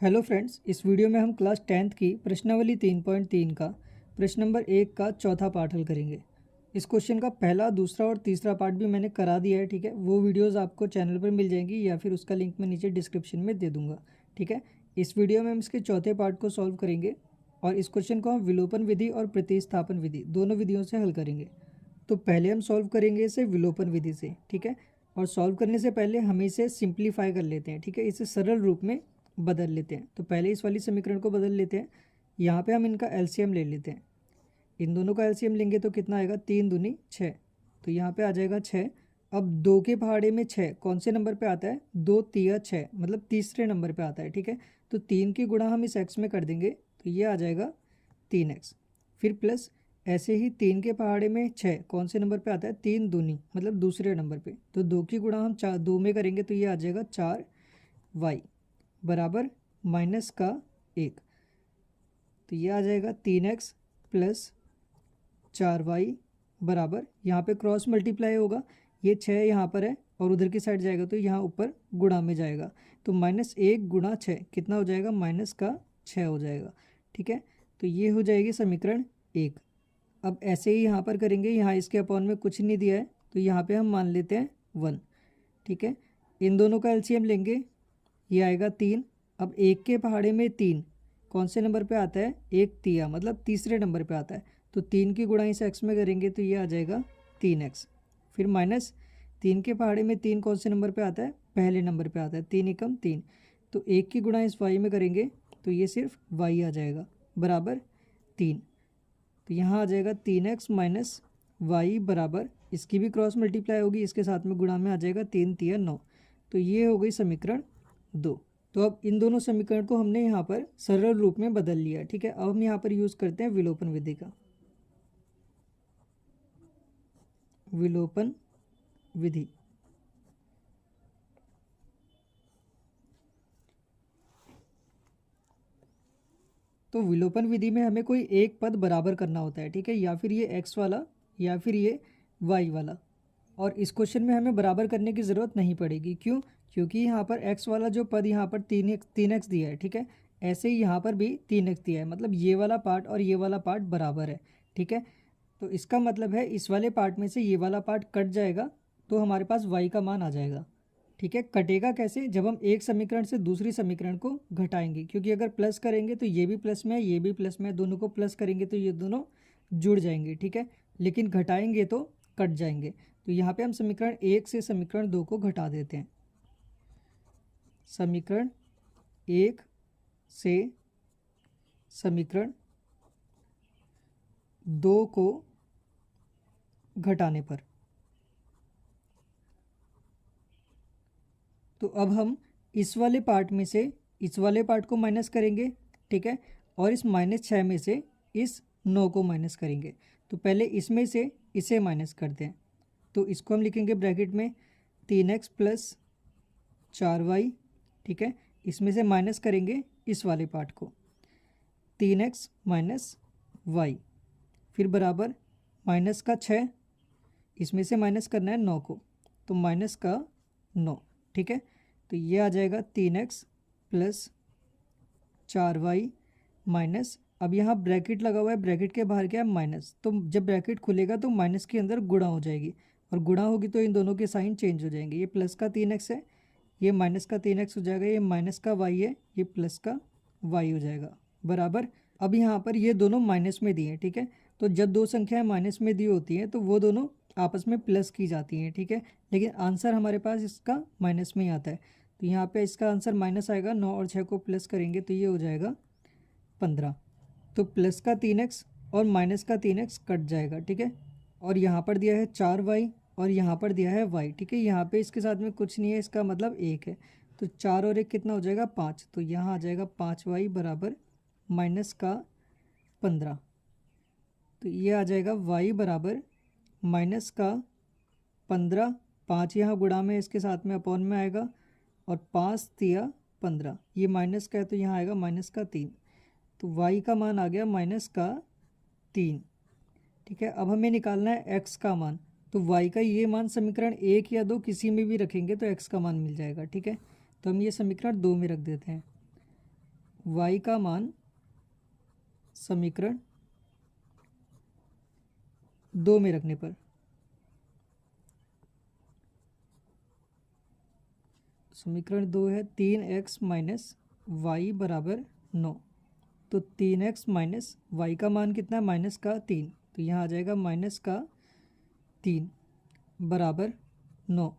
Hello friends, इस video में हम क्लास 10th की प्रश्नावली 3.3 का प्रश्न नंबर 1 का चौथा पार्ट हल करेंगे। इस क्वेश्चन का पहला, दूसरा और तीसरा पार्ट भी मैंने करा दिया है। ठीक है, वो वीडियोस आपको चैनल पर मिल जाएंगी या फिर उसका लिंक मैं नीचे डिस्क्रिप्शन में दे दूंगा। ठीक है, इस वीडियो में हम इसके चौथे पार्ट को सॉल्व करेंगे और इस क्वेश्चन को हम विलोपन विधि और प्रतिस्थापन विधि दोनों विधियों से हल करेंगे। तो पहले हम सॉल्व करेंगे इसे विलोपन विधि से। ठीक है, और सॉल्व करने से पहले हम इसे सिंप्लीफाई कर लेते हैं। ठीक है, इसे सरल रूप में बदल लेते हैं। तो पहले इस वाली समीकरण को बदल लेते हैं। यहाँ पे हम इनका एलसीएम ले लेते हैं। इन दोनों का एलसीएम लेंगे तो कितना आएगा, 3 दूनी 6। तो यहाँ पे आ जाएगा 6। अब 2 के पहाड़े में 6 कौन से नंबर पे आता है, 2 तिया 6 मतलब तीसरे नंबर पे आता है। ठीक है, तो 3 की गुणा हम इस x में कर देंगे तो ये आ जाएगा 3x। फिर प्लस ऐसे ही 3 के पहाड़े में 6 कौन से नंबर पे आता है, 3 दूनी मतलब दूसरे नंबर पे। तो 2 की गुणा हम 2 में करेंगे तो ये आ जाएगा 4y बराबर माइनस का 1। तो ये आ जाएगा 3x प्लस 4y बराबर, यहाँ पे क्रॉस मल्टीप्लाई होगा, ये 6 यहाँ पर है और उधर की साइड जाएगा तो यहाँ ऊपर गुणा में जाएगा। तो -1 गुणा 6 कितना हो जाएगा, माइनस का 6 हो जाएगा। ठीक है, तो ये हो जाएगी समीकरण 1। अब ऐसे ही यहाँ पर करेंगे, यहाँ इसके अपॉन में कुछ नहीं दिया है तो यहाँ पे हम मान लेते हैं 1। ठीक है, इन दोनों का एलसीएम लेंगे, ये आएगा 3। अब 1 के पहाड़े में 3 कौन से नंबर पे आता है, 1 तिया मतलब तीसरे नंबर पे आता है। तो 3 की गुणा इस x में करेंगे तो ये आ जाएगा 3x। फिर माइनस 3 के पहाड़े में 3 कौन से नंबर पे आता है, पहले नंबर पे आता है, 3 एकम 3। तो 1 की गुणा इस y में करेंगे तो ये सिर्फ y आ जाएगा बराबर 3। तो यहाँ आ जाएगा 3x माइनस वाई बराबर, इसकी भी क्रॉस मल्टीप्लाई होगी, इसके साथ में गुणा में आ जाएगा 3 तिया 9। तो ये हो गई समीकरण 2। तो अब इन दोनों समीकरण को हमने यहाँ पर सरल रूप में बदल लिया। ठीक है, अब हम यहाँ पर यूज़ करते हैं विलोपन विधि का। विलोपन विधि तो विलोपन विधि में हमें कोई एक पद बराबर करना होता है। ठीक है, या फिर ये x वाला या फिर ये y वाला। और इस क्वेश्चन में हमें बराबर करने की ज़रूरत नहीं पड़ेगी। क्यों? क्योंकि यहाँ पर x वाला जो पद यहाँ पर 3x दिया है। ठीक है, ऐसे ही यहाँ पर भी 3x दिया है, मतलब ये वाला पार्ट और ये वाला पार्ट बराबर है। ठीक है, तो इसका मतलब है इस वाले पार्ट में से ये वाला पार्ट कट जाएगा तो हमारे पास y का मान आ जाएगा। ठीक है, कटेगा कैसे, जब हम एक समीकरण से दूसरी समीकरण को घटाएंगे, क्योंकि अगर प्लस करेंगे तो ये भी प्लस में है, ये भी प्लस में है, दोनों को प्लस करेंगे तो ये दोनों जुड़ जाएंगे। ठीक है, लेकिन घटाएंगे तो कट जाएंगे। तो यहाँ पे हम समीकरण 1 से समीकरण 2 को घटा देते हैं। समीकरण 1 से समीकरण 2 को घटाने पर तो अब हम इस वाले पार्ट में से इस वाले पार्ट को माइनस करेंगे। ठीक है, और इस -6 में से इस 9 को माइनस करेंगे। तो पहले इसमें से इसे माइनस करते हैं, तो इसको हम लिखेंगे ब्रैकेट में 3x प्लस 4y। ठीक है, इसमें से माइनस करेंगे इस वाले पार्ट को, 3x माइनस वाई, फिर बराबर माइनस का 6, इसमें से माइनस करना है 9 को, तो माइनस का 9। ठीक है, तो ये आ जाएगा 3x प्लस 4y माइनस, अब यहाँ ब्रैकेट लगा हुआ है, ब्रैकेट के बाहर क्या है, माइनस, तो जब ब्रैकेट खुलेगा तो माइनस के अंदर गुणा हो जाएगी, और गुणा होगी तो इन दोनों के साइन चेंज हो जाएंगे। ये प्लस का 3x है, ये माइनस का 3x हो जाएगा, ये माइनस का y है, ये प्लस का y हो जाएगा बराबर। अब यहाँ पर ये दोनों माइनस में दिए हैं। ठीक है, तो जब दो संख्याएं माइनस में दी होती हैं तो वो दोनों आपस में प्लस की जाती हैं। ठीक है, लेकिन आंसर हमारे पास इसका माइनस में ही आता है, तो यहाँ पे इसका आंसर माइनस आएगा। 9 और 6 को प्लस करेंगे तो ये हो जाएगा 15। तो प्लस का 3x और माइनस का 3x कट जाएगा। ठीक है, और यहाँ पर दिया है 4y और यहाँ पर दिया है y। ठीक है, यहाँ पे इसके साथ में कुछ नहीं है, इसका मतलब 1 है, तो 4 और 1 कितना हो जाएगा, 5। तो यहाँ आ जाएगा 5y बराबर माइनस का 15। तो ये आ जाएगा y बराबर माइनस का 15। 5 यहाँ गुणा में इसके साथ में अपॉन में आएगा, और 5 तिया 15, ये माइनस का है तो यहाँ आएगा माइनस का 3। तो y का मान आ गया माइनस का 3। ठीक है, अब हमें निकालना है x का मान, तो y का ये मान समीकरण 1 या 2 किसी में भी रखेंगे तो x का मान मिल जाएगा। ठीक है, तो हम ये समीकरण 2 में रख देते हैं। y का मान समीकरण 2 में रखने पर, समीकरण 2 है 3x माइनस वाई बराबर 9। तो 3x माइनस वाई का मान कितना है, माइनस का 3, तो यहाँ आ जाएगा माइनस का 3 बराबर 9।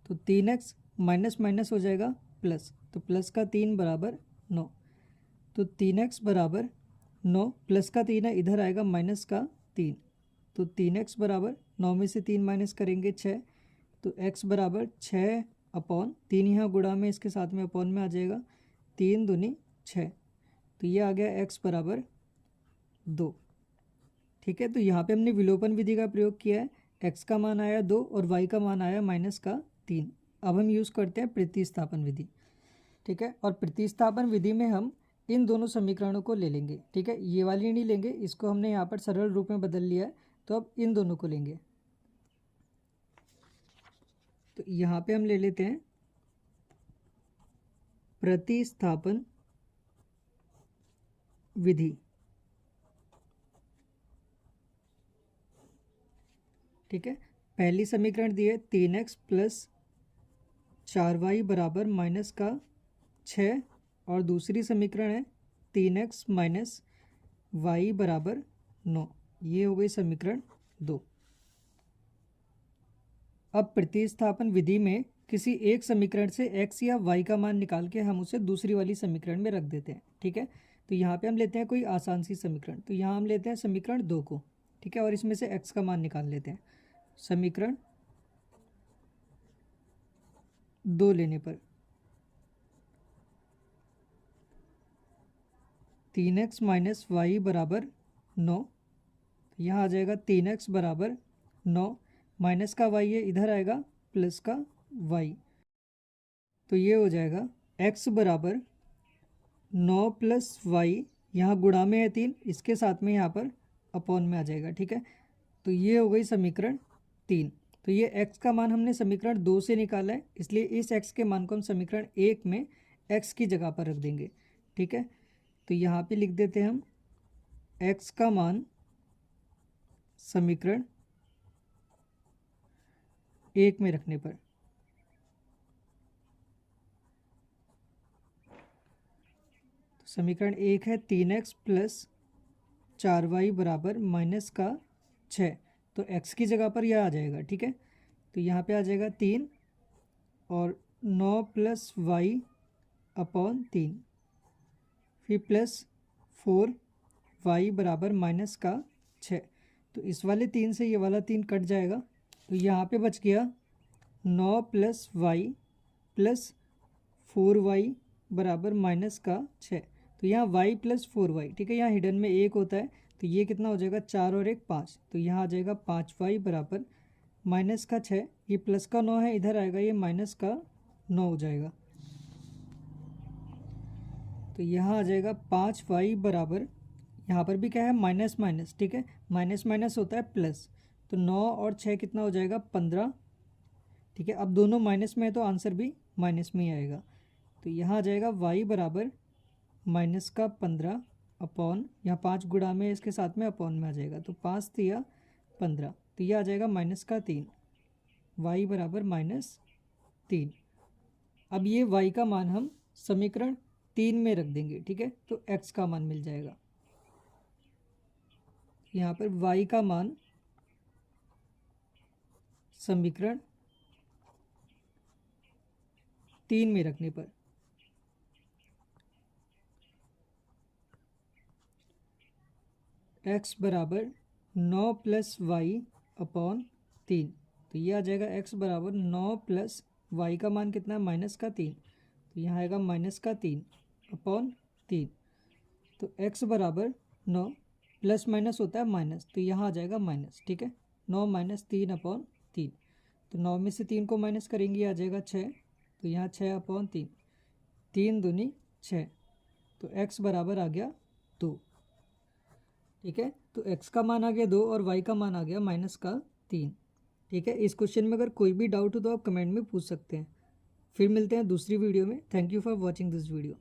तो 3x माइनस माइनस हो जाएगा प्लस, तो प्लस का 3 बराबर 9। तो 3x बराबर 9 प्लस का 3 है, इधर आएगा माइनस का 3। तो 3x बराबर 9 में से 3 माइनस करेंगे 6, तो x बराबर 6 अपॉन 3, यहाँ गुणा में इसके साथ में अपॉन में आ जाएगा, 3 दूनी 6, तो ये आ गया x बराबर 2। ठीक है, तो यहाँ पे हमने विलोपन विधि का प्रयोग किया है, x का मान आया 2 और y का मान आया माइनस का 3। अब हम यूज़ करते हैं प्रतिस्थापन विधि। ठीक है, और प्रतिस्थापन विधि में हम इन दोनों समीकरणों को ले लेंगे। ठीक है, ये वाली नहीं लेंगे, इसको हमने यहाँ पर सरल रूप में बदल लिया है, तो अब इन दोनों को लेंगे। तो यहाँ पे हम ले लेते हैं प्रतिस्थापन विधि। ठीक है, पहली समीकरण दी है 3x प्लस 4y बराबर माइनस का 6, और दूसरी समीकरण है 3x माइनस वाई बराबर 9। ये हो गई समीकरण 2। अब प्रतिस्थापन विधि में किसी एक समीकरण से x या y का मान निकाल के हम उसे दूसरी वाली समीकरण में रख देते हैं। ठीक है, तो यहाँ पे हम लेते हैं कोई आसान सी समीकरण, तो यहाँ हम लेते हैं समीकरण 2 को। ठीक है, और इसमें से x का मान निकाल लेते हैं। समीकरण 2 लेने पर 3x माइनस वाई बराबर 9, यहाँ आ जाएगा 3x बराबर 9, माइनस का y है, इधर आएगा प्लस का y, तो ये हो जाएगा x बराबर 9 प्लस वाई, यहाँ गुणा में है 3, इसके साथ में यहाँ पर अपॉन में आ जाएगा। ठीक है, तो ये हो गई समीकरण 3। तो ये x का मान हमने समीकरण 2 से निकाला है, इसलिए इस x के मान को हम समीकरण 1 में x की जगह पर रख देंगे। ठीक है, तो यहाँ पे लिख देते हैं हम x का मान समीकरण 1 में रखने पर, तो समीकरण 1 है 3x प्लस 4y बराबर माइनस का 6, तो x की जगह पर यह आ जाएगा। ठीक है, तो यहाँ पे आ जाएगा 3 और 9 प्लस वाई अपॉन 3, फिर प्लस 4 वाई बराबर माइनस का 6, तो इस वाले 3 से ये वाला 3 कट जाएगा, तो यहाँ पे बच गया 9 प्लस वाई प्लस 4y बराबर माइनस का 6, तो यहाँ y प्लस 4y। ठीक है, यहाँ हिडन में 1 होता है, तो ये कितना हो जाएगा 4 और 1 5, तो यहाँ आ जाएगा 5y बराबर माइनस का 6, ये प्लस का 9 है, इधर आएगा ये माइनस का 9 हो जाएगा, तो यहाँ आ जाएगा 5y बराबर, यहाँ पर भी क्या है माइनस माइनस। ठीक है, माइनस माइनस होता है प्लस, तो 9 और 6 कितना हो जाएगा 15। ठीक है, अब दोनों माइनस में है तो आंसर भी माइनस में ही आएगा, तो यहाँ आ जाएगा y बराबर माइनस का 15 अपॉन, यहाँ 5 गुणा में इसके साथ में अपॉन में आ जाएगा, तो 5 तिया 15, तो यह आ जाएगा माइनस का 3, y बराबर माइनस 3। अब ये y का मान हम समीकरण 3 में रख देंगे। ठीक है, तो x का मान मिल जाएगा, यहाँ पर y का मान समीकरण 3 में रखने पर x बराबर 9 प्लस वाई अपॉन 3, तो ये आ जाएगा x बराबर 9 प्लस वाई का मान कितना है माइनस का 3, तो यहाँ आएगा माइनस का 3 अपॉन 3, तो x बराबर 9, प्लस माइनस होता है माइनस, तो यहाँ आ जाएगा माइनस। ठीक है, 9 माइनस 3 अपॉन 3, तो 9 में से 3 को माइनस करेंगे आ जाएगा 6, तो यहाँ 6 अपॉन 3, 3 दूनी 6, तो x बराबर आ गया 2। ठीक है, तो x का मान आ गया 2 और y का मान आ गया माइनस का 3। ठीक है, इस क्वेश्चन में अगर कोई भी डाउट हो तो आप कमेंट में पूछ सकते हैं। फिर मिलते हैं दूसरी वीडियो में। Thank you for watching this video.